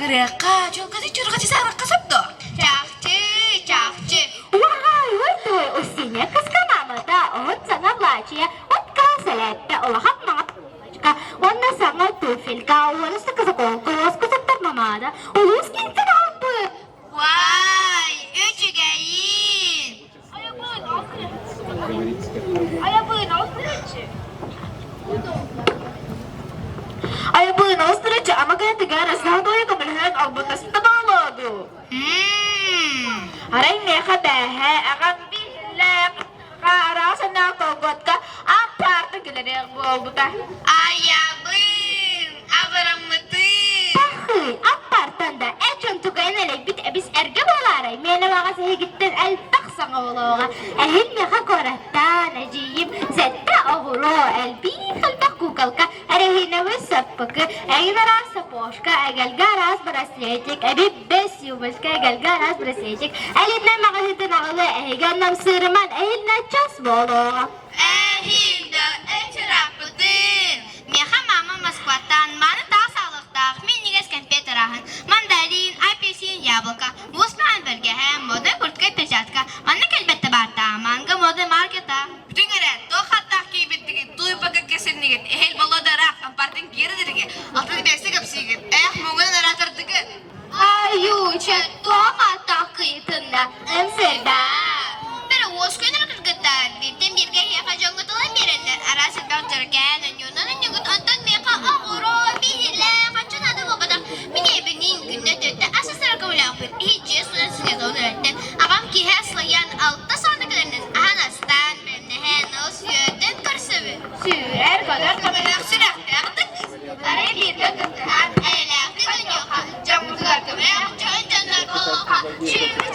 Mereka juga curug sarang kasap do. Cakci. Вай, той усиня касканамата, от санаблачия, от каселетта, олахат мапочка, онна сама туфелька, оласта казаколка, оласкасатта мамада, олускинта нампы. Vay, üçügeyin. Ayabın ostırıcı ama gayet garas na doya kamalhan albutas tabalado. Aray neka behe, akan bilek, kaarasan na kogot ka, aparta gilarik bu albuta. Ayabın, abaram mıtı. Bakı, apartanda eçon tukayna legbit ebis erge bolaray. Mena wakasa higitten el taksan oğloğa. Ehil neka koratan ajiyim, zetta oğlo elbi kalbakukalka. Arahina wasapaka, ayna sa poshka, agal garas brasletik, abib bes yubaska, agal garas brasletik. Alid na makasitin ako le, ahigan ng sirman, ahil na chas boloğa. Ehilde, etrafıdın. Meha mama maskwatan, mana daha sağlıkta, miniges kompeterahan, mandalin, apelsin, yablka, musman bölgehe, moda kurtka peşatka, annak elbette barta, manga moda marketa. Bütün eren, tokat takip ettik, duypaka kesinlik, ehil bala darak, ampartin geri dirge, altını besik apsigit, mungun aratırdık. Ayuça, tokat takıytında, emsirda. Pero vos köyden kırgıttar, dedim bir gay yapacağım gıdılan verenler, arası dağıtırken, yunan ondan meka ağırı, bihirle, kaçın adı babadan, mini evinin gününe döndü, asaslara kabul yapın, hiç yesunan size doğru öğretten, abam ki heslayan altta sandıklarınız, ahanastan, memnehen, osiyöden kırsıvı. Sürer kadar Kamerak sürekli aktık, araya bir götürdü, eylaklı dönüyor, camuzlar kıvrak, canlar koloka, şükrü